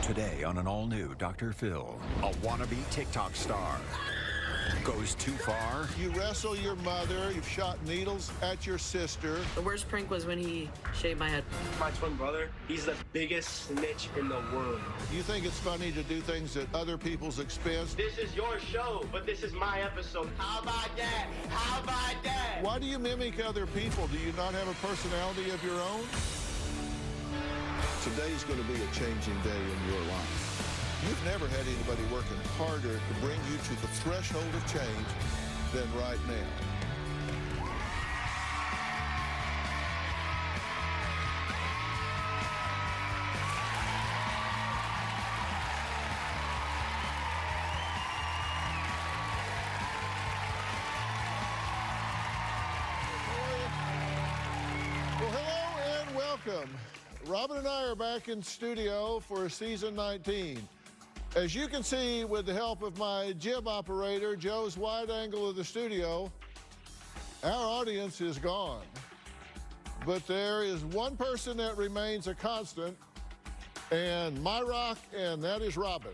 Today on an all-new Dr. Phil, a wannabe TikTok star goes too far. You wrestle your mother, you've shot needles at your sister. The worst prank was when he shaved my head. My twin brother, he's the biggest snitch in the world. You think it's funny to do things at other people's expense? This is your show, but this is my episode. How about that? How about that? Why do you mimic other people? Do you not have a personality of your own? Today's going to be a changing day in your life. You've never had anybody working harder to bring you to the threshold of change than right now. Well, hello and welcome. Robin and I are back in studio for season 19. As you can see, with the help of my jib operator, Joe's wide angle of the studio, our audience is gone. But there is one person that remains a constant, and my rock, and that is Robin.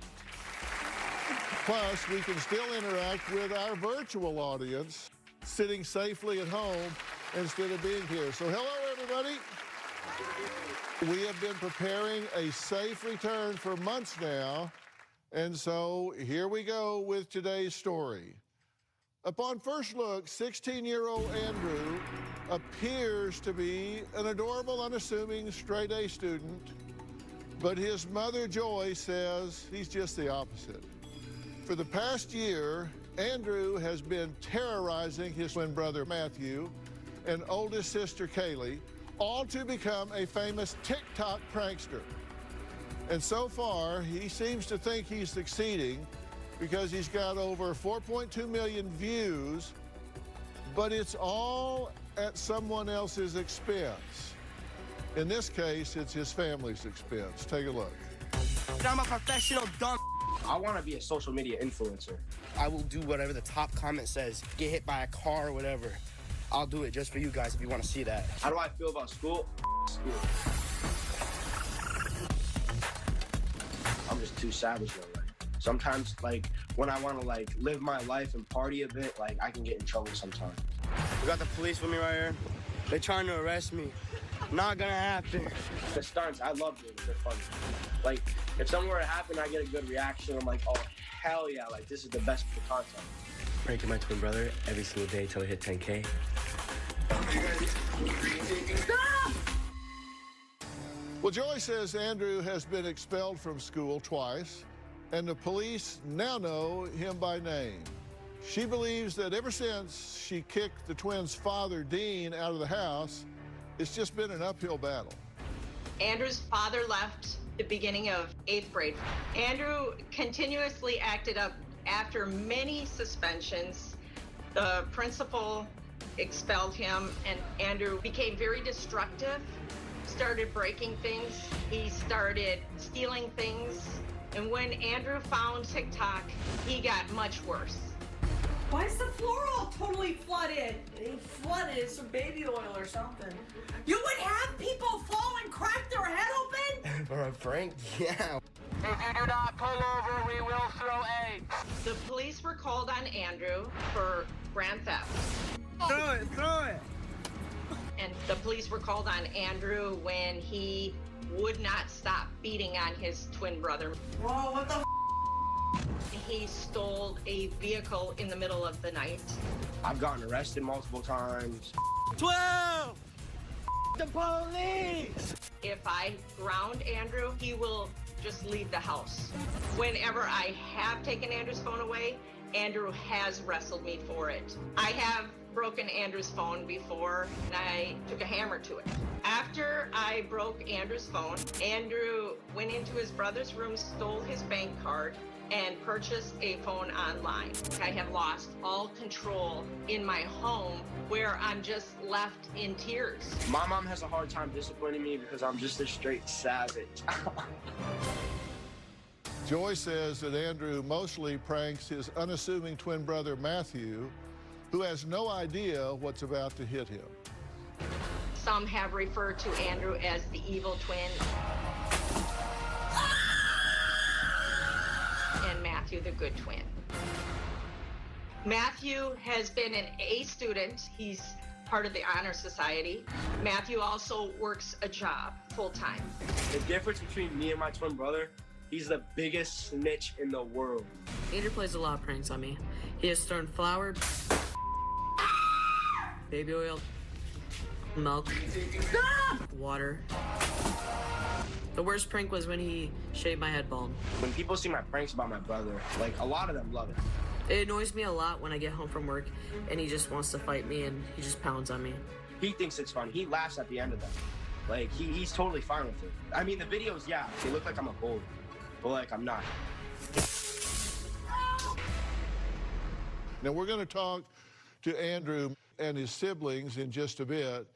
Plus, we can still interact with our virtual audience, sitting safely at home instead of being here. So hello, everybody. We have been preparing a safe return for months now. And so here we go with today's story. Upon first look, 16-year-old Andrew appears to be an adorable, unassuming, straight-A student, but his mother, Joy, says he's just the opposite. For the past year, Andrew has been terrorizing his twin brother, Matthew, and oldest sister, Kaylee, all to become a famous TikTok prankster. And so far, he seems to think he's succeeding because he's got over 4.2 million views, but it's all at someone else's expense. In this case, it's his family's expense. Take a look. I'm a professional dumb. I want to be a social media influencer. I will do whatever the top comment says. Get hit by a car or whatever. I'll do it just for you guys if you want to see that. How do I feel about school? School. I'm just too savage though. Like, sometimes, like, when I want to, like, live my life and party a bit, like, I can get in trouble sometimes. We got the police with me right here. They're trying to arrest me. Not gonna happen. The stunts, I love doing. They're fun. Like, if something were to happen, I get a good reaction. I'm like, oh, hell yeah, like, this is the best for content. Pranking my twin brother every single day till I hit 10K. Well, Joy says Andrew has been expelled from school twice, and the police now know him by name. She believes that ever since she kicked the twins' father, Dean, out of the house, it's just been an uphill battle. Andrew's father left the beginning of 8th grade. Andrew continuously acted up after many suspensions. The principal expelled him, and Andrew became very destructive, started breaking things. He started stealing things. And when Andrew found TikTok, he got much worse. Why is the floor all totally flooded? It ain't flooded, it's some baby oil or something. You would have people fall and crack their head open? For a prank? Yeah. If you do not pull over, we will throw eggs. The police were called on Andrew for grand theft. Throw it, throw it. And the police were called on Andrew when he would not stop beating on his twin brother. Whoa, what the He stole a vehicle in the middle of the night. I've gotten arrested multiple times. 12! The police! If I ground Andrew, he will just leave the house. Whenever I have taken Andrew's phone away, Andrew has wrestled me for it. I have broken Andrew's phone before, and I took a hammer to it. After I broke Andrew's phone, Andrew went into his brother's room, stole his bank card, and purchased a phone online. I have lost all control in my home, where I'm just left in tears. My mom has a hard time disciplining me because I'm just a straight savage. Joy says that Andrew mostly pranks his unassuming twin brother, Matthew, who has no idea what's about to hit him. Some have referred to Andrew as the evil twin. Matthew, the good twin. Matthew has been an A student. He's part of the Honor Society. Matthew also works a job full-time. The difference between me and my twin brother, he's the biggest snitch in the world. Andrew plays a lot of pranks on me. He has thrown flour, baby oil, milk, water. The worst prank was when he shaved my head bald. When people see my pranks about my brother, like, a lot of them love it. It annoys me a lot when I get home from work and he just wants to fight me and he just pounds on me. He thinks it's fun. He laughs at the end of them. Like, he's totally fine with it. I mean, the videos, yeah, they look like I'm a bully, but, like, I'm not. Now, we're going to talk to Andrew and his siblings in just a bit,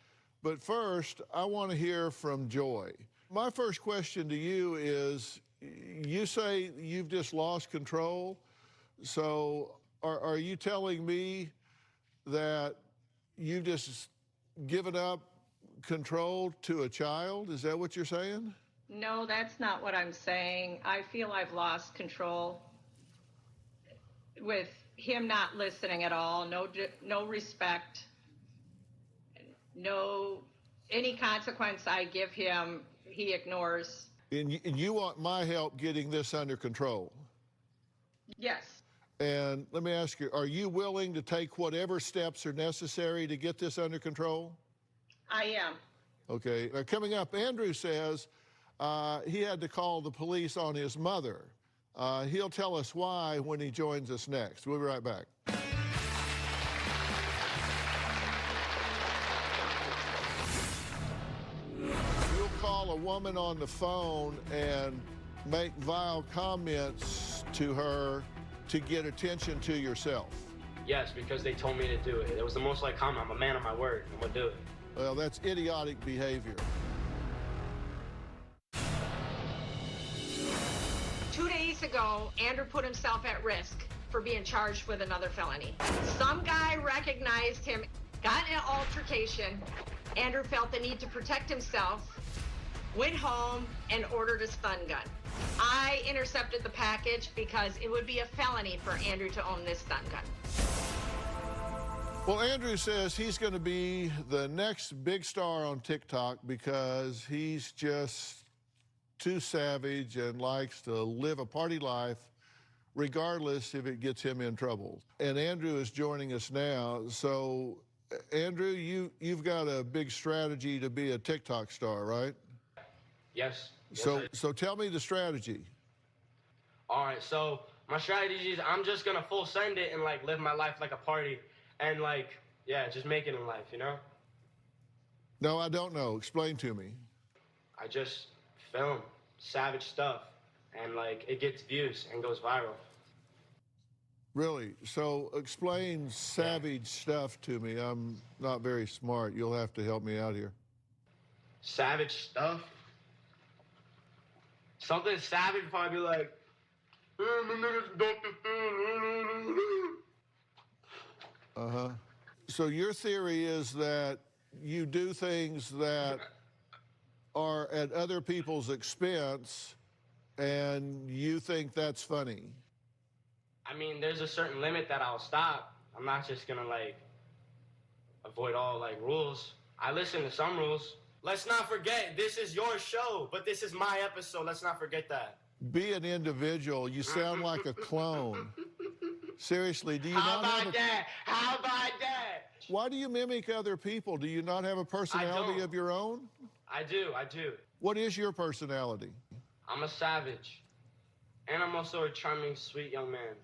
but first, I want to hear from Joy. My first question to you is, you say you've just lost control, so are you telling me that you've just given up control to a child? Is that what you're saying? No, that's not what I'm saying. I feel I've lost control with him not listening at all, no respect, any consequence I give him, he ignores. And you want my help getting this under control? Yes. And let me ask you, are you willing to take whatever steps are necessary to get this under control? I am. Okay. Now, coming up, Andrew says he had to call the police on his mother. He'll tell us why when he joins us next. We'll be right back. You'll call a woman on the phone and make vile comments to her to get attention to yourself. Yes, because they told me to do it. It was the most like comment. I'm a man of my word. I'm gonna do it. Well, that's idiotic behavior. 2 days ago, Andrew put himself at risk for being charged with another felony. Some guy recognized him, got in an altercation. Andrew felt the need to protect himself, went home, and ordered a stun gun. I intercepted the package because it would be a felony for Andrew to own this stun gun. Well, Andrew says he's going to be the next big star on TikTok because he's just too savage and likes to live a party life regardless if it gets him in trouble. And Andrew is joining us now. So, Andrew, you've got a big strategy to be a TikTok star, right? Yes. So tell me the strategy. All right, so my strategy is I'm just gonna full send it and like live my life like a party and like, yeah, just make it in life, you know? No, I don't know. Explain to me. I just film savage stuff and like it gets views and goes viral. Really? So explain savage stuff to me. I'm not very smart. You'll have to help me out here. Savage stuff? Something savage would probably be like, hey, my nigga's Dr. Phil. Uh-huh. So your theory is that you do things that are at other people's expense and you think that's funny. I mean, there's a certain limit that I'll stop. I'm not just gonna like avoid all like rules. I listen to some rules. Let's not forget, this is your show, but this is my episode. Let's not forget that. Be an individual. You sound like a clone. Seriously, do you How not have about that? How about that? Why do you mimic other people? Do you not have a personality of your own? I do. What is your personality? I'm a savage. And I'm also a charming, sweet young man.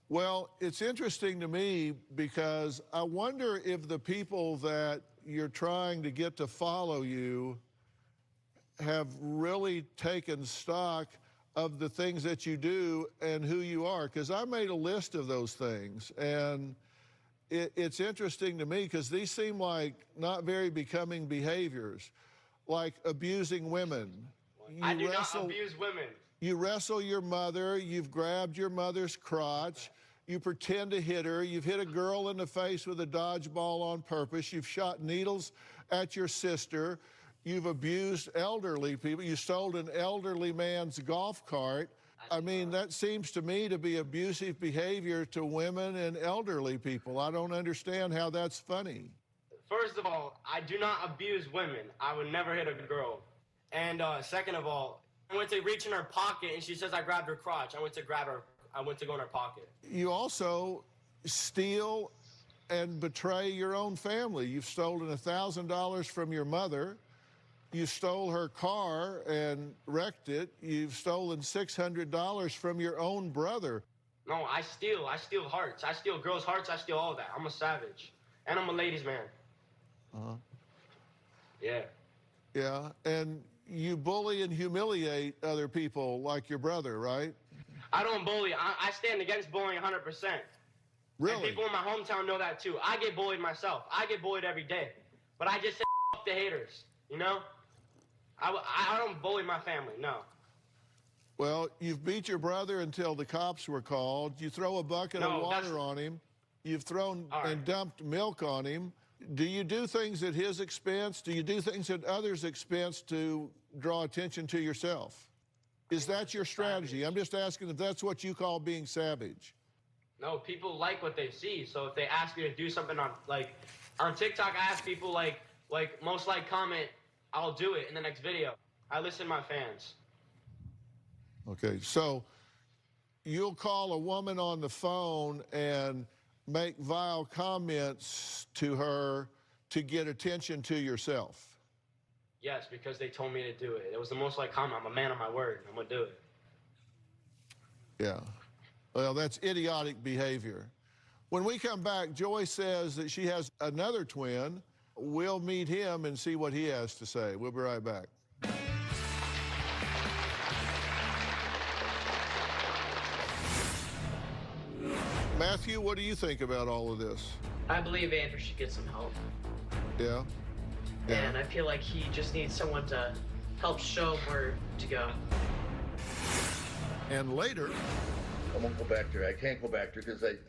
Well, it's interesting to me because I wonder if the people that you're trying to get to follow you have really taken stock of the things that you do and who you are. Because I made a list of those things, and it's interesting to me because these seem like not very becoming behaviors, like abusing women. I do not abuse women. You wrestle your mother, you've grabbed your mother's crotch, you pretend to hit her, you've hit a girl in the face with a dodgeball on purpose, you've shot needles at your sister, you've abused elderly people, you stole an elderly man's golf cart. I mean, that seems to me to be abusive behavior to women and elderly people. I don't understand how that's funny. First of all, I do not abuse women. I would never hit a girl. And second of all, I went to reach in her pocket and she says I grabbed her crotch. I went to go in her pocket. You also steal and betray your own family. You've stolen $1,000 from your mother. You stole her car and wrecked it. You've stolen $600 from your own brother. No, I steal hearts. I steal girls' hearts. I steal all that. I'm a savage. And I'm a ladies' man. Uh-huh. Yeah. Yeah, and you bully and humiliate other people like your brother, right? I don't bully. I stand against bullying 100%. Really? And people in my hometown know that too. I get bullied myself. I get bullied every day. But I just say f the haters, you know? I don't bully my family, no. Well, you've beat your brother until the cops were called. You throw a bucket of water on him. You've thrown and dumped milk on him. Do you do things at his expense? Do you do things at others' expense to draw attention to yourself? Is that your strategy? I'm just asking if that's what you call being savage. No, people like what they see. So if they ask me to do something on TikTok, I ask people like most like comment, I'll do it in the next video. I listen to my fans. Okay, so you'll call a woman on the phone and make vile comments to her to get attention to yourself. Yes, because they told me to do it. It was the most like comment. I'm a man of my word. I'm gonna do it. Yeah. Well, that's idiotic behavior. When we come back, Joy says that she has another twin. We'll meet him and see what he has to say. We'll be right back. Matthew, what do you think about all of this? I believe Andrew should get some help. Yeah? And I feel like he just needs someone to help show him where to go. And later... I won't go back there. I can't go back there because it's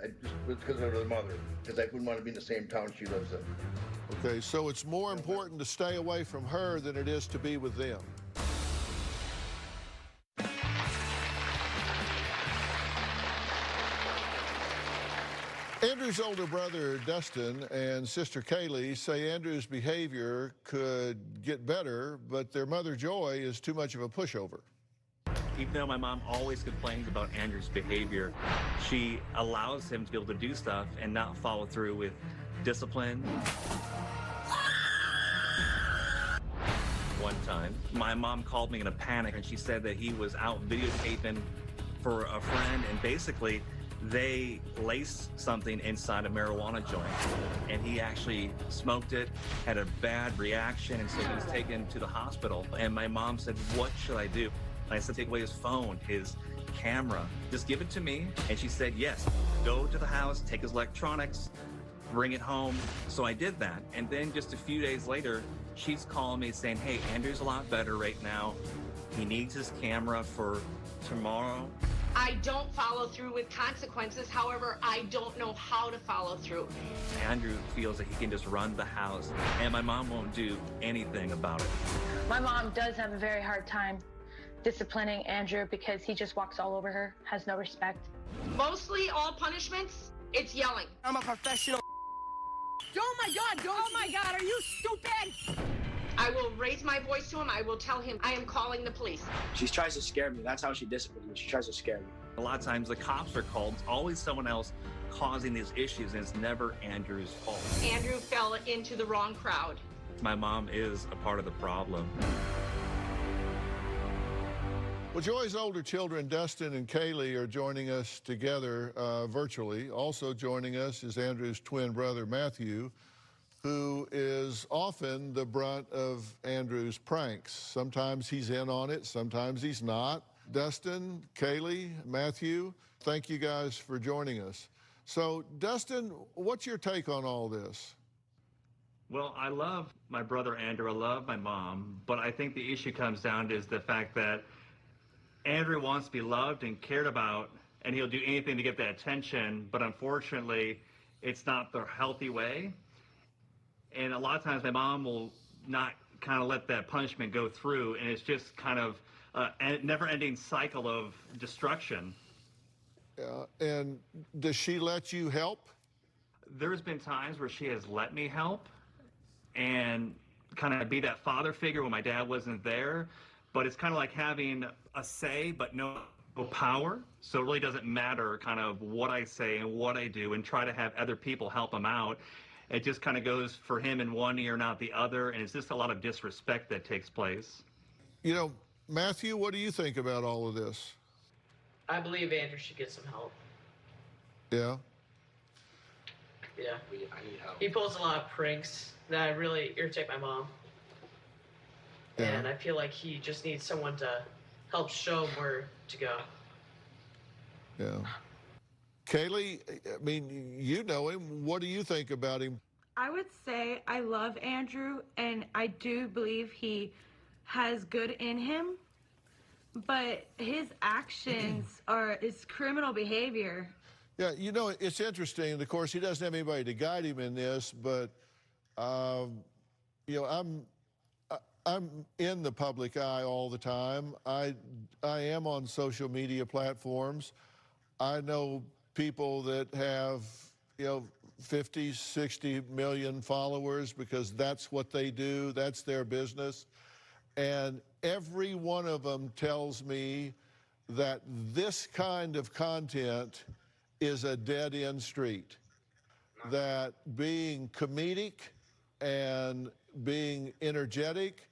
because of her mother. Because I wouldn't want to be in the same town she lives in. Okay, so it's more important to stay away from her than it is to be with them. Andrew's older brother, Dustin, and sister Kaylee say Andrew's behavior could get better, but their mother, Joy, is too much of a pushover. Even though my mom always complains about Andrew's behavior, she allows him to be able to do stuff and not follow through with discipline. One time, my mom called me in a panic and she said that he was out videotaping for a friend, and basically they laced something inside a marijuana joint and he actually smoked it, had a bad reaction, and so he was taken to the hospital. And my mom said, "What should I do?" And I said, "Take away his phone, his camera, just give it to me." And she said, "Yes, go to the house, take his electronics, bring it home." So I did that. And then just a few days later, she's calling me saying, "Hey, Andrew's a lot better right now. He needs his camera for tomorrow." I don't follow through with consequences. However, I don't know how to follow through. Andrew feels that he can just run the house, and my mom won't do anything about it. My mom does have a very hard time disciplining Andrew because he just walks all over her, has no respect. Mostly all punishments, it's yelling. I'm a professional. Oh my God, oh my God, are you stupid? I will raise my voice to him. I will tell him I am calling the police. She tries to scare me. That's how she disciplines me. She tries to scare me. A lot of times the cops are called. It's always someone else causing these issues, and it's never Andrew's fault. Andrew fell into the wrong crowd. My mom is a part of the problem. Well, Joy's older children, Dustin and Kaylee, are joining us together virtually. Also joining us is Andrew's twin brother, Matthew, who is often the brunt of Andrew's pranks. Sometimes he's in on it, sometimes he's not. Dustin, Kaylee, Matthew, thank you guys for joining us. So, Dustin, what's your take on all this? Well, I love my brother Andrew, I love my mom, but I think the issue comes down to is the fact that Andrew wants to be loved and cared about, and he'll do anything to get that attention, but unfortunately, it's not the healthy way. And a lot of times my mom will not kind of let that punishment go through, and it's just kind of a never-ending cycle of destruction. And does she let you help? There's been times where she has let me help and kind of be that father figure when my dad wasn't there, but it's kind of like having a say but no power, so it really doesn't matter kind of what I say and what I do, and try to have other people help him out. It just kind of goes for him in one ear, not the other, and it's just a lot of disrespect that takes place. You know, Matthew, what do you think about all of this? I believe Andrew should get some help. Yeah? Yeah. I need help. He pulls a lot of pranks that really irritate my mom. Yeah. And I feel like he just needs someone to help show him where to go. Yeah. Kaylee, I mean, you know him. What do you think about him? I would say I love Andrew, and I do believe he has good in him, but his actions is criminal behavior. Yeah, you know, it's interesting. Of course, he doesn't have anybody to guide him in this, but, you know, I'm in the public eye all the time. I am on social media platforms. I know people that have, you know, 50, 60 million followers because that's what they do. That's their business. And every one of them tells me that this kind of content is a dead-end street. That being comedic and being energetic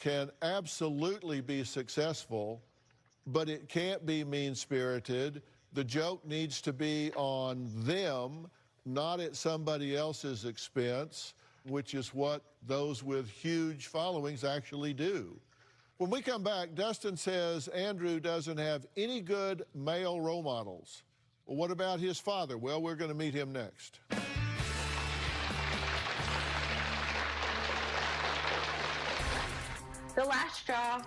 can absolutely be successful, but it can't be mean-spirited. The joke needs to be on them, not at somebody else's expense, which is what those with huge followings actually do. When we come back, Dustin says Andrew doesn't have any good male role models. Well, what about his father? Well, we're going to meet him next. The last straw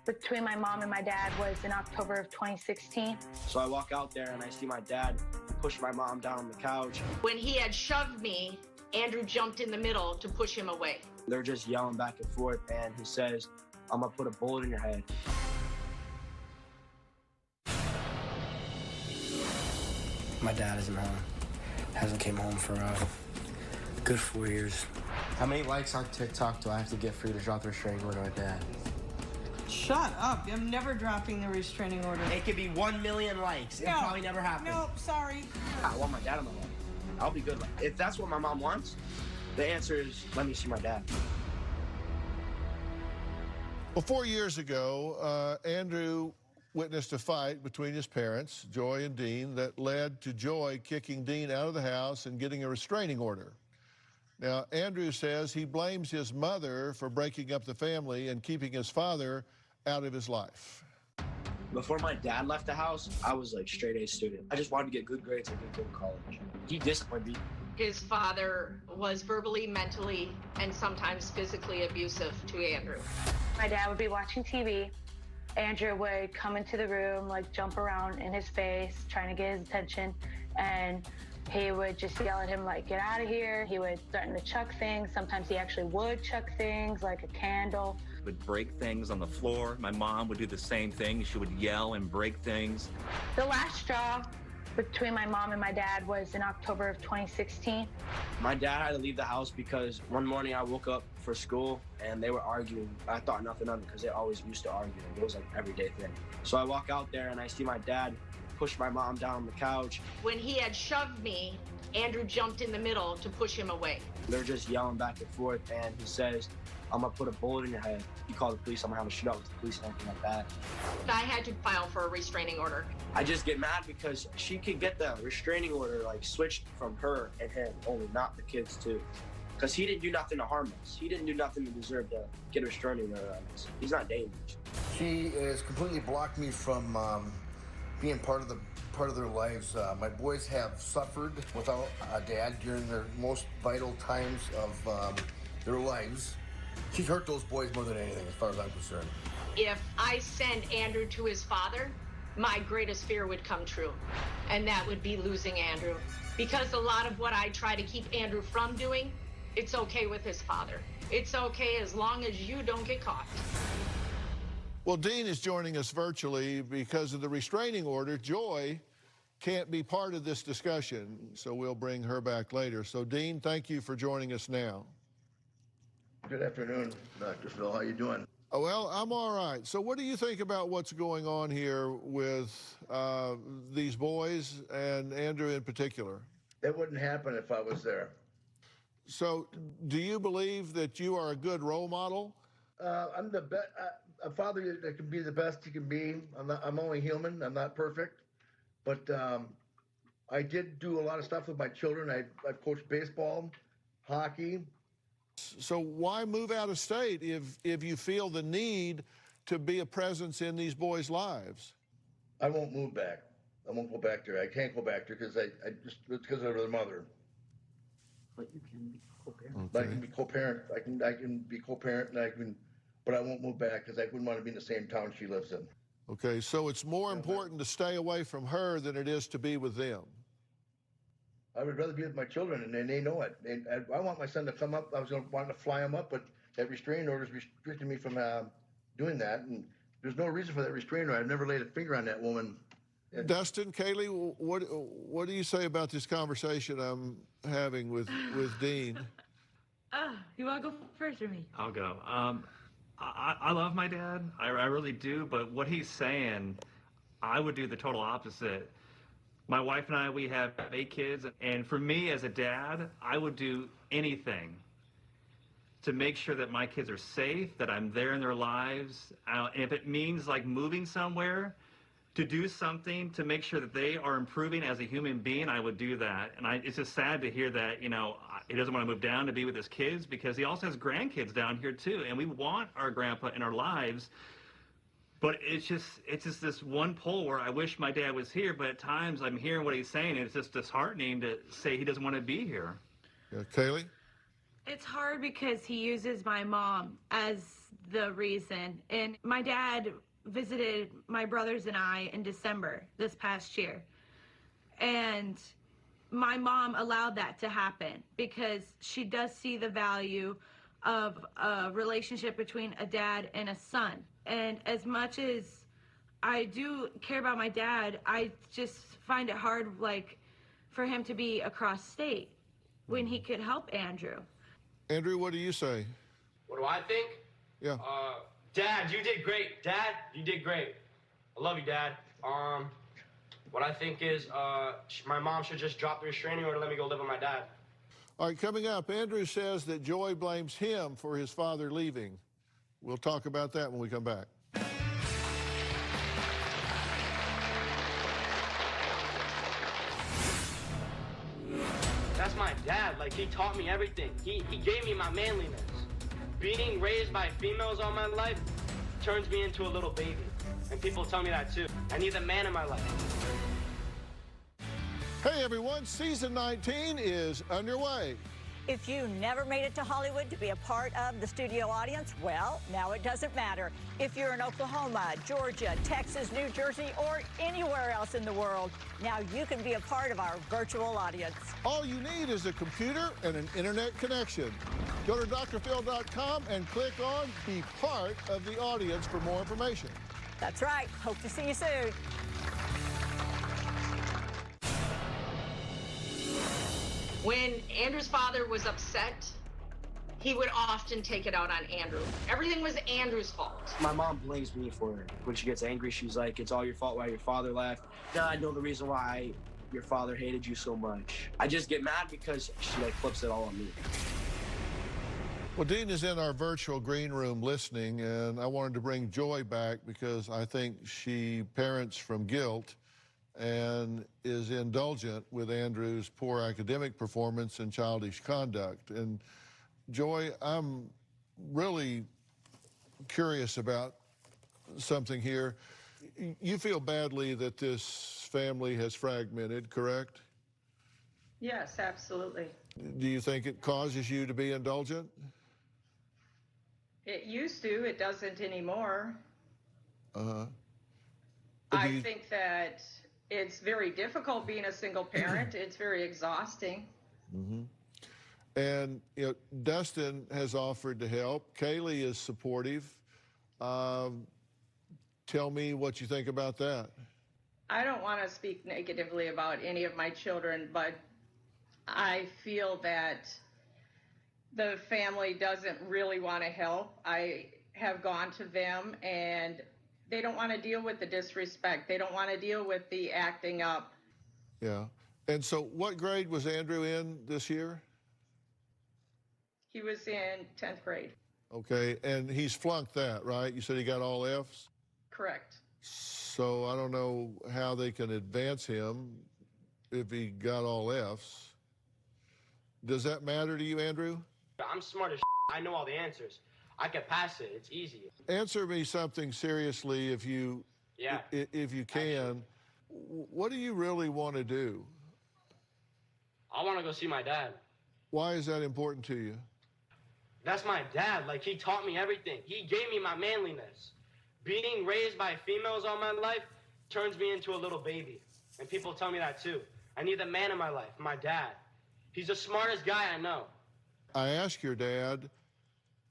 between my mom and my dad was in October of 2016. So I walk out there and I see my dad push my mom down on the couch. When he had shoved me, Andrew jumped in the middle to push him away. They're just yelling back and forth, and he says, "I'm gonna put a bullet in your head." My dad isn't home. Hasn't came home for a good 4 years. How many likes on TikTok do I have to get for you to drop the restraining order on Dad? Shut up. I'm never dropping the restraining order. It could be 1 million likes. It'll probably never happen. No, sorry. I want my dad in my life. I'll be good. If that's what my mom wants, the answer is let me see my dad. Well, 4 years ago, Andrew witnessed a fight between his parents, Joy and Dean, that led to Joy kicking Dean out of the house and getting a restraining order. Now, Andrew says he blames his mother for breaking up the family and keeping his father out of his life. Before my dad left the house, I was like straight A student. I just wanted to get good grades and go to college. He disciplined me. His father was verbally, mentally, and sometimes physically abusive to Andrew. My dad would be watching TV. Andrew would come into the room, like jump around in his face, trying to get his attention, and he would just yell at him, like, get out of here. He would threaten to chuck things. Sometimes he actually would chuck things, like a candle. Would break things on the floor. My mom would do the same thing. She would yell and break things. The last straw between my mom and my dad was in October of 2016. My dad had to leave the house because one morning I woke up for school and they were arguing. I thought nothing of it because they always used to argue. It was like an everyday thing. So I walk out there and I see my dad push my mom down on the couch. When he had shoved me, Andrew jumped in the middle to push him away. They're just yelling back and forth, and he says, "I'm gonna put a bullet in your head. You call the police, I'm gonna have a shootout with the police and everything like that." I had to file for a restraining order. I just get mad because she could get the restraining order like switched from her and him, only not the kids too. Because he didn't do nothing to harm us. He didn't do nothing to deserve to get a restraining order on us. He's not dangerous. She has completely blocked me from being part of their lives. My boys have suffered without a dad during their most vital times of their lives. She's hurt those boys more than anything, as far as I'm concerned. If I send Andrew to his father, my greatest fear would come true, and that would be losing Andrew. Because a lot of what I try to keep Andrew from doing, it's okay with his father. It's okay as long as you don't get caught. Well, Dean is joining us virtually because of the restraining order. Joy can't be part of this discussion, so we'll bring her back later. So, Dean, thank you for joining us now. Good afternoon, Dr. Phil. How you doing? Oh, well, I'm all right. So what do you think about what's going on here with these boys and Andrew in particular? It wouldn't happen if I was there. So do you believe that you are a good role model? I'm the best, a father that can be the best he can be. I'm only human. I'm not perfect. But I did do a lot of stuff with my children. I've coached baseball, hockey. So why move out of state if you feel the need to be a presence in these boys' lives? I won't move back. I won't go back there. I can't go back there because it's because of their mother. But you can be co-parent. Okay. I can be co-parent. I can be co-parent, but I won't move back because I wouldn't want to be in the same town she lives in. Okay, so it's more important to stay away from her than it is to be with them. I would rather be with my children, and they know it. I want my son to come up. I was wanting to fly him up, but that restraining order is restricting me from doing that. And there's no reason for that restraining order. I've never laid a finger on that woman. Dustin, Kaylee, what do you say about this conversation I'm having with Dean? You want to go first or me? I'll go. I love my dad. I really do. But what he's saying, I would do the total opposite. My wife and I, we have 8 kids. And for me as a dad, I would do anything to make sure that my kids are safe, that I'm there in their lives. And if it means like moving somewhere, to do something to make sure that they are improving as a human being, I would do that. And it's just sad to hear that, he doesn't want to move down to be with his kids because he also has grandkids down here too. And we want our grandpa in our lives. But it's just this one pole where I wish my dad was here, but at times I'm hearing what he's saying, and it's just disheartening to say he doesn't want to be here. Yeah, Kaylee? It's hard because he uses my mom as the reason. And my dad visited my brothers and I in December this past year. And my mom allowed that to happen because she does see the value of a relationship between a dad and a son. And as much as I do care about my dad, I just find it hard, for him to be across state when he could help Andrew. Andrew, what do you say? What do I think? Yeah. Dad, you did great. Dad, you did great. I love you, Dad. What I think is my mom should just drop the restraining order and let me go live with my dad. All right, coming up, Andrew says that Joy blames him for his father leaving. We'll talk about that when we come back. That's my dad. He taught me everything. He gave me my manliness. Being raised by females all my life turns me into a little baby. And people tell me that too. I need a man in my life. Hey everyone, season 19 is underway. If you never made it to Hollywood to be a part of the studio audience, well, now it doesn't matter. If you're in Oklahoma, Georgia, Texas, New Jersey, or anywhere else in the world, now you can be a part of our virtual audience. All you need is a computer and an internet connection. Go to drphil.com and click on Be Part of the Audience for more information. That's right. Hope to see you soon. When Andrew's father was upset, he would often take it out on Andrew. Everything was Andrew's fault. My mom blames me for it. When she gets angry, she's like, it's all your fault why your father left. Now I know the reason why your father hated you so much. I just get mad because she flips it all on me. Well, Dean is in our virtual green room listening, and I wanted to bring Joy back because I think she parents from guilt and is indulgent with Andrew's poor academic performance and childish conduct. And Joy, I'm really curious about something here. You feel badly that this family has fragmented, correct? Yes, absolutely. Do you think it causes you to be indulgent? It used to. It doesn't anymore. Uh-huh. I think that it's very difficult being a single parent. It's very exhausting. Mm-hmm. And, Dustin has offered to help. Kaylee is supportive. Tell me what you think about that. I don't want to speak negatively about any of my children, but I feel that the family doesn't really want to help. I have gone to them and they don't want to deal with the disrespect. They don't want to deal with the acting up. Yeah. And so what grade was Andrew in this year? He was in 10th grade. Okay, and he's flunked that, right? You said he got all Fs? Correct. So I don't know how they can advance him if he got all Fs. Does that matter to you, Andrew? I'm smart as I know all the answers. I can pass it. It's easy. Answer me something seriously if you Yeah. if you can. What do you really want to do? I want to go see my dad. Why is that important to you? That's my dad. Like, he taught me everything. He gave me my manliness. Being raised by females all my life turns me into a little baby. And people tell me that too. I need the man in my life, my dad. He's the smartest guy I know. I asked your dad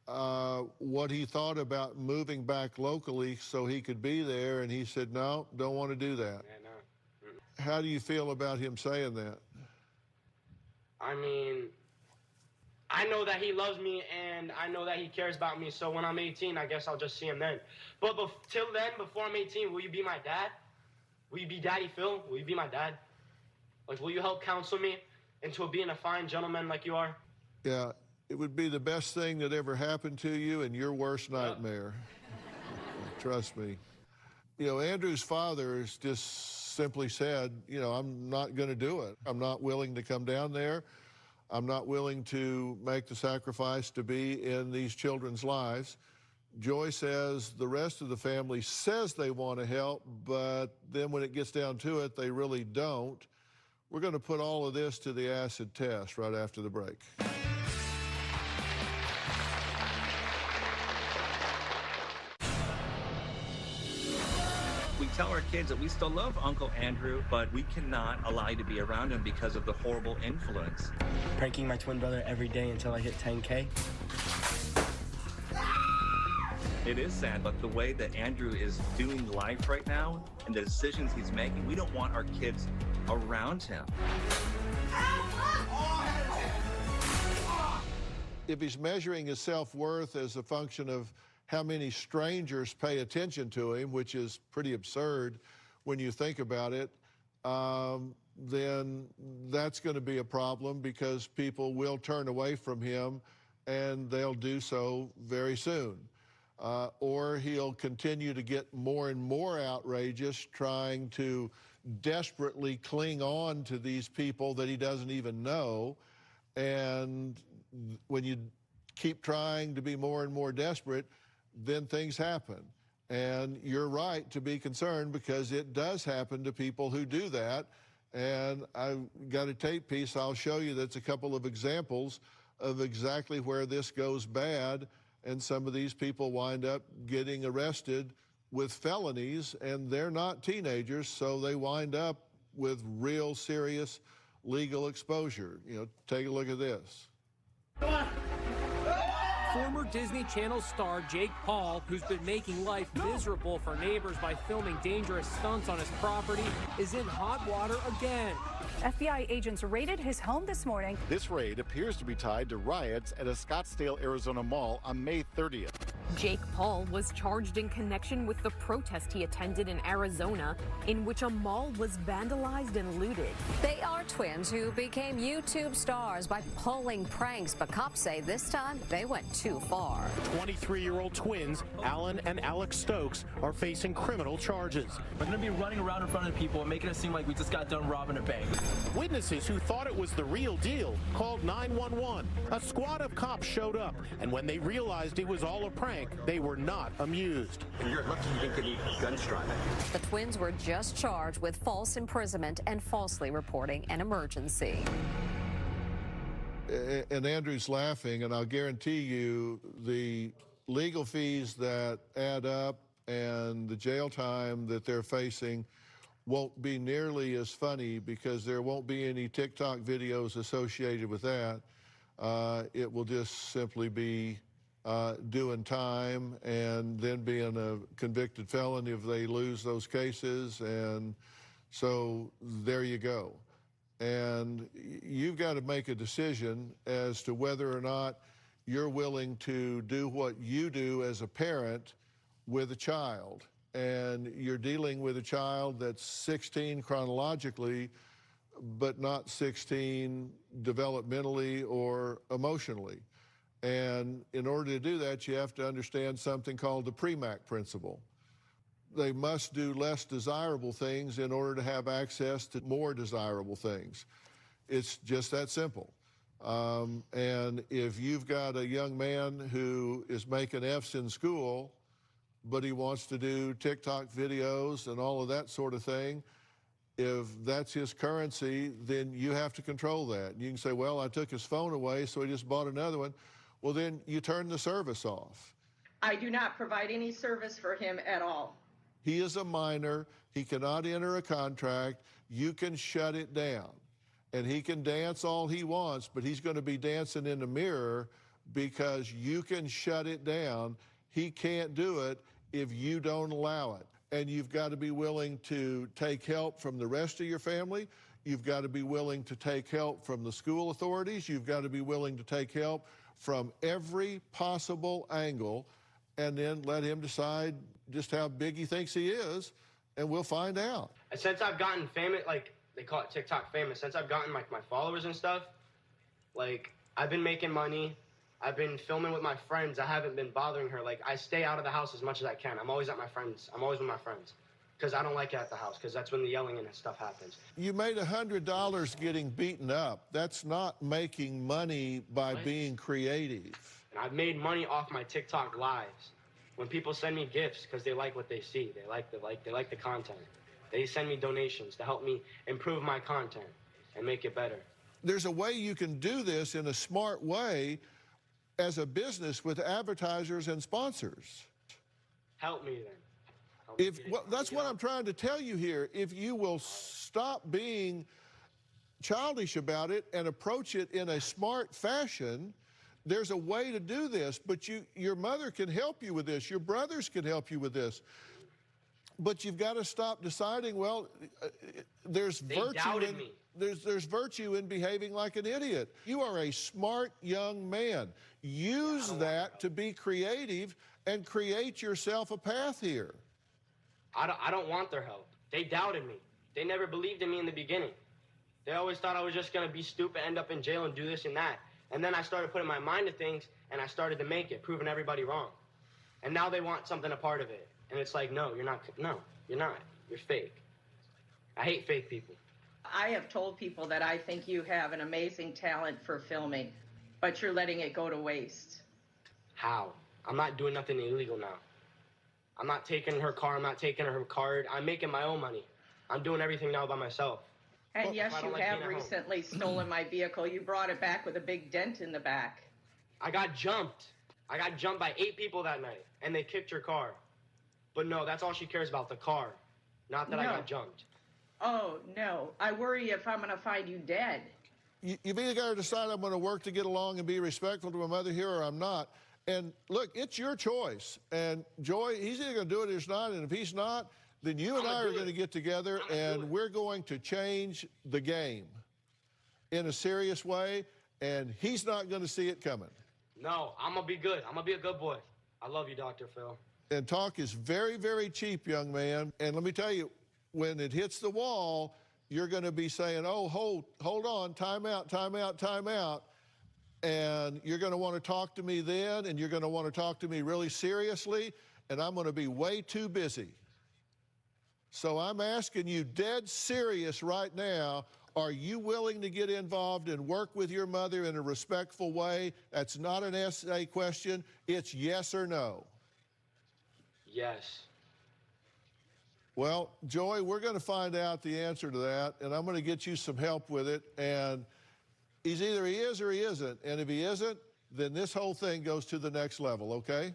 what he thought about moving back locally so he could be there, and he said, no, don't want to do that. Yeah, no. How do you feel about him saying that? I mean, I know that he loves me, and I know that he cares about me, so when I'm 18, I guess I'll just see him then. But till then, before I'm 18, will you be my dad? Will you be Daddy Phil? Will you be my dad? Like, will you help counsel me into being a fine gentleman like you are? Yeah, it would be the best thing that ever happened to you and your worst nightmare. Trust me. You know, Andrew's father has just simply said, you know, I'm not going to do it. I'm not willing to come down there. I'm not willing to make the sacrifice to be in these children's lives. Joy says the rest of the family says they want to help, but then when it gets down to it, they really don't. We're going to put all of this to the acid test right after the break. We tell our kids that we still love Uncle Andrew, but we cannot allow you to be around him because of the horrible influence. Pranking my twin brother every day until I hit 10K. It is sad, but the way that Andrew is doing life right now and the decisions he's making, we don't want our kids around him. If he's measuring his self-worth as a function of how many strangers pay attention to him, which is pretty absurd when you think about it, then that's going to be a problem because people will turn away from him and they'll do so very soon. Or he'll continue to get more and more outrageous, trying to desperately cling on to these people that he doesn't even know. And when you keep trying to be more and more desperate, then things happen. And you're right to be concerned because it does happen to people who do that. And I've got a tape piece I'll show you that's a couple of examples of exactly where this goes bad. And some of these people wind up getting arrested with felonies, and they're not teenagers, so they wind up with real serious legal exposure. You know, take a look at this. Former Disney Channel star Jake Paul, who's been making life miserable for neighbors by filming dangerous stunts on his property, is in hot water again. FBI agents raided his home this morning. This raid appears to be tied to riots at a Scottsdale, Arizona mall on May 30th. Jake Paul was charged in connection with the protest he attended in Arizona, in which a mall was vandalized and looted. They are twins who became YouTube stars by pulling pranks, but cops say this time they went too far. 23-year-old twins, Alan and Alex Stokes, are facing criminal charges. We're going to be running around in front of people and making it seem like we just got done robbing a bank. Witnesses who thought it was the real deal called 911. A squad of cops showed up, and when they realized it was all a prank, they were not amused. You're lucky you didn't get any gun strike. The twins were just charged with false imprisonment and falsely reporting an emergency. And Andrew's laughing, and I'll guarantee you the legal fees that add up and the jail time that they're facing won't be nearly as funny because there won't be any TikTok videos associated with that. It will just simply be doing time and then being a convicted felon if they lose those cases. And so there you go. And you've got to make a decision as to whether or not you're willing to do what you do as a parent with a child. And you're dealing with a child that's 16 chronologically, but not 16 developmentally or emotionally. And in order to do that, you have to understand something called the Premack principle. They must do less desirable things in order to have access to more desirable things. It's just that simple. And if you've got a young man who is making F's in school, but he wants to do TikTok videos and all of that sort of thing, if that's his currency, then you have to control that. You can say, well, I took his phone away, so he just bought another one. Well, then you turn the service off. I do not provide any service for him at all. He is a minor. He cannot enter a contract. You can shut it down. And he can dance all he wants, but he's going to be dancing in the mirror because you can shut it down. He can't do it if you don't allow it. And you've got to be willing to take help from the rest of your family. You've got to be willing to take help from the school authorities. You've got to be willing to take help from every possible angle, and then let him decide just how big he thinks he is, and we'll find out. Since I've gotten famous, like they call it TikTok famous, since I've gotten like my followers and stuff, like I've been making money. I've been filming with my friends. I haven't been bothering her. Like, I stay out of the house as much as I can. I'm always at my friends. I'm always with my friends. Because I don't like it at the house, because that's when the yelling and stuff happens. You made $100 getting beaten up. That's not making money by being creative. And I've made money off my TikTok lives. When people send me gifts because they like what they see, they like the content. They send me donations to help me improve my content and make it better. There's a way you can do this in a smart way as a business with advertisers and sponsors. Help me then. That's what I'm trying to tell you here. If you will stop being childish about it and approach it in a smart fashion, there's a way to do this. But your mother can help you with this. Your brothers can help you with this. But you've got to stop deciding, well, there's virtue in behaving like an idiot. You are a smart young man. Use that to be creative and create yourself a path here. I don't want their help. They doubted me. They never believed in me in the beginning. They always thought I was just going to be stupid, end up in jail, and do this and that. And then I started putting my mind to things, and I started to make it, proving everybody wrong. And now they want something a part of it. And it's like, no, you're not. No, you're not. You're fake. I hate fake people. I have told people that I think you have an amazing talent for filming, but you're letting it go to waste. How? I'm not doing nothing illegal now. I'm not taking her car. I'm not taking her card. I'm making my own money. I'm doing everything now by myself. And yes, you have recently stolen my vehicle. You brought it back with a big dent in the back. I got jumped. I got jumped by 8 people that night, and they kicked your car. But no, that's all she cares about, the car. Not that I got jumped. Oh, no. I worry if I'm going to find you dead. You've either got to decide I'm going to work to get along and be respectful to my mother here, or I'm not. And look, it's your choice. And Joy, he's either going to do it or he's not. And if he's not, then you and I are going to get together and we're going to change the game in a serious way. And he's not going to see it coming. No, I'm going to be good. I'm going to be a good boy. I love you, Dr. Phil. And talk is very, very cheap, young man. And let me tell you, when it hits the wall, you're going to be saying, oh, hold on, time out, time out, time out. And you're going to want to talk to me then, and you're going to want to talk to me really seriously, and I'm going to be way too busy. So I'm asking you dead serious right now, are you willing to get involved and work with your mother in a respectful way? That's not an essay question. It's yes or no. Yes. Well, Joy, we're going to find out the answer to that, and I'm going to get you some help with it. And he's either he is or he isn't. And if he isn't, then this whole thing goes to the next level, okay?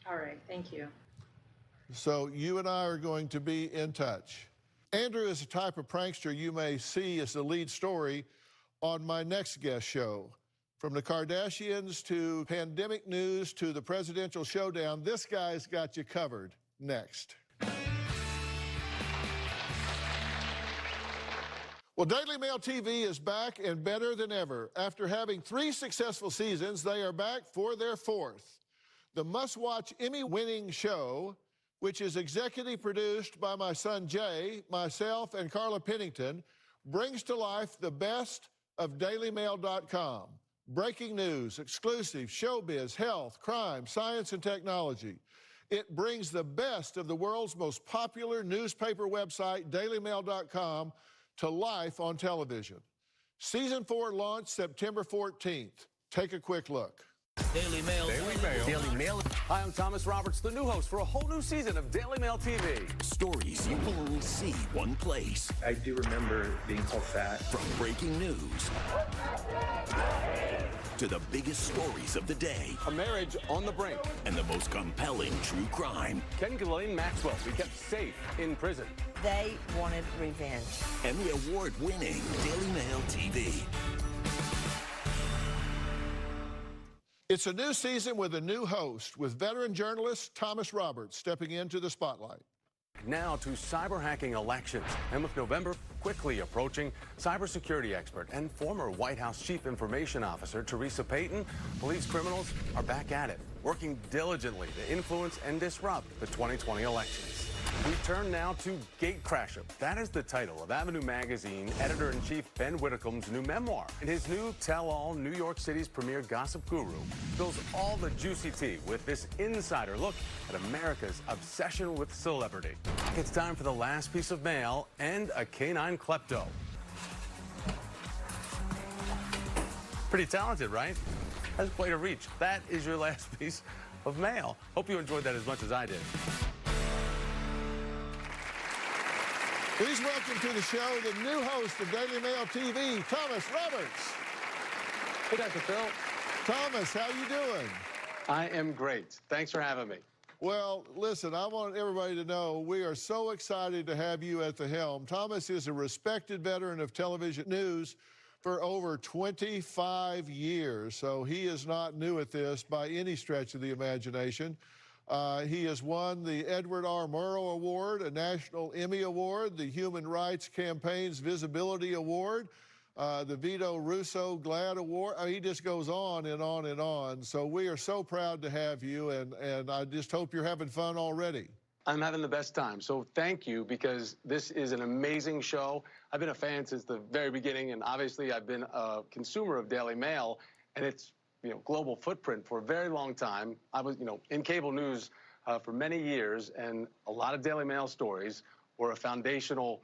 All right, thank you. So you and I are going to be in touch. Andrew is a type of prankster you may see as the lead story on my next guest show. From the Kardashians to pandemic news to the presidential showdown, this guy's got you covered. Next. Well, Daily Mail TV is back and better than ever. After having 3 successful seasons, they are back for their 4th. The must-watch Emmy-winning show, which is executive produced by my son Jay, myself, and Carla Pennington, brings to life the best of dailymail.com. Breaking news, exclusive, showbiz, health, crime, science, and technology. It brings the best of the world's most popular newspaper website, dailymail.com, to life on television. Season 4 launched September 14th. Take a quick look. Daily Mail. Daily Mail. Hi, I'm Thomas Roberts, the new host for a whole new season of Daily Mail TV. Stories you will only see one place. I do remember being called fat. From breaking news to the biggest stories of the day. A marriage on the brink. And the most compelling true crime. Ken Ghislaine Maxwell be kept safe in prison. They wanted revenge. Emmy Award-winning Daily Mail TV. It's a new season with a new host, with veteran journalist Thomas Roberts stepping into the spotlight. Now to cyber hacking elections. And with November quickly approaching, cybersecurity expert and former White House Chief Information Officer Teresa Payton believes criminals are back at it, working diligently to influence and disrupt the 2020 elections. We turn now to Gatecrasher. That is the title of Avenue Magazine editor-in-chief Ben Whitcombe's new memoir. In his new tell-all, New York City's premier gossip guru spills all the juicy tea with this insider look at America's obsession with celebrity. It's time for the last piece of mail and a canine klepto. Pretty talented, right? Has quite a reach. That is your last piece of mail. Hope you enjoyed that as much as I did. Please welcome to the show the new host of Daily Mail TV, Thomas Roberts. Hey, Dr. Phil. Thomas, how you doing? I am great. Thanks for having me. Well, listen, I want everybody to know we are so excited to have you at the helm. Thomas is a respected veteran of television news for over 25 years, so he is not new at this by any stretch of the imagination. He has won the Edward R. Murrow Award, a National Emmy Award, the Human Rights Campaign's Visibility Award, the Vito Russo GLAAD Award. I mean, he just goes on and on and on. So we are so proud to have you, and I just hope you're having fun already. I'm having the best time, so thank you, because this is an amazing show. I've been a fan since the very beginning, and obviously I've been a consumer of Daily Mail, and it's global footprint for a very long time. I was, in cable news for many years, and a lot of Daily Mail stories were a foundational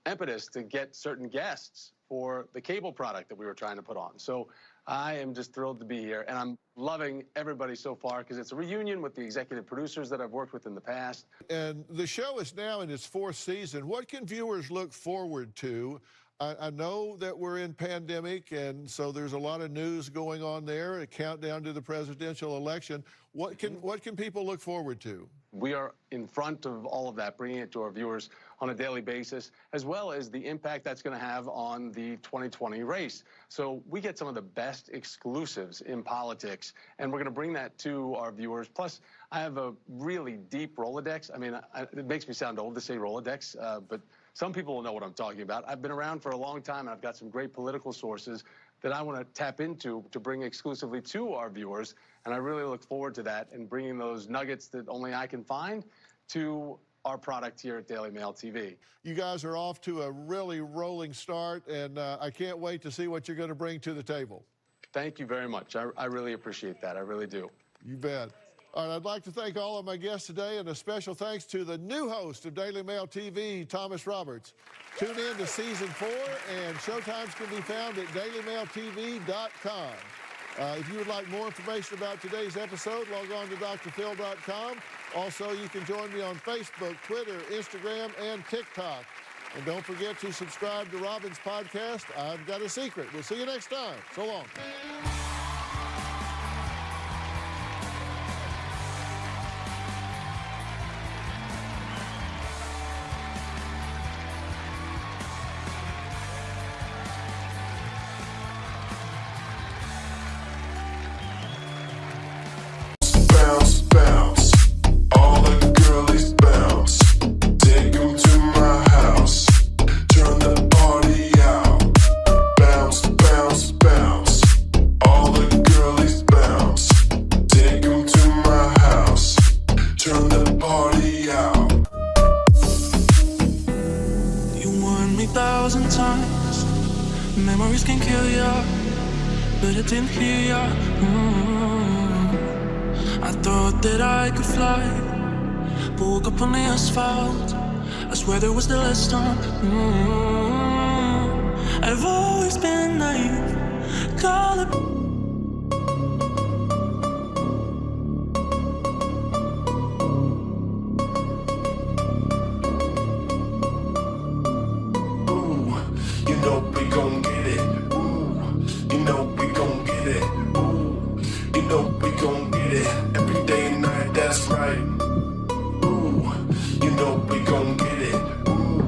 impetus to get certain guests for the cable product that we were trying to put on. So I am just thrilled to be here, and I'm loving everybody so far because it's a reunion with the executive producers that I've worked with in the past. And the show is now in its 4th season. What can viewers look forward to? I know that we're in pandemic, and so there's a lot of news going on there, a countdown to the presidential election. What can people look forward to? We are in front of all of that, bringing it to our viewers on a daily basis, as well as the impact that's going to have on the 2020 race. So we get some of the best exclusives in politics, and we're going to bring that to our viewers. Plus, I have a really deep Rolodex. I mean, it makes me sound old to say Rolodex, but some people will know what I'm talking about. I've been around for a long time, and I've got some great political sources that I want to tap into to bring exclusively to our viewers, and I really look forward to that and bringing those nuggets that only I can find to our product here at Daily Mail TV. You guys are off to a really rolling start, and I can't wait to see what you're going to bring to the table. Thank you very much. I really appreciate that. I really do. You bet. All right, I'd like to thank all of my guests today, and a special thanks to the new host of Daily Mail TV, Thomas Roberts. Tune in to Season 4, and showtimes can be found at dailymailtv.com. If you would like more information about today's episode, log on to drphil.com. Also, you can join me on Facebook, Twitter, Instagram, and TikTok. And don't forget to subscribe to Robin's podcast, I've Got a Secret. We'll see you next time. So long. 20,000 times. Memories can kill ya, but it didn't hear ya. I thought that I could fly, but woke up on the asphalt. I swear there was the last time. I've always been naive. Call it. You know we gon' get it. Ooh, you know we gon' get it. Ooh, you know we gon' get it. Every day and night, that's right. Ooh, you know we gon' get it. Ooh,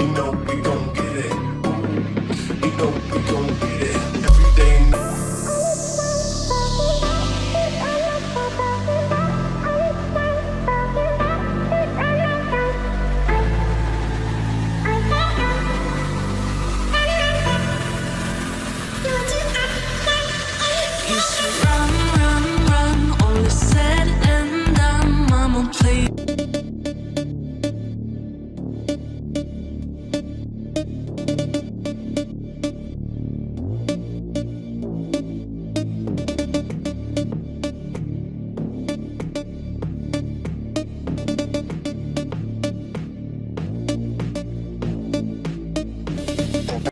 you know we gon' get it. Ooh, you know we gon' get it. Every day and night. Used to run, run, run. All is said and done. Mama played.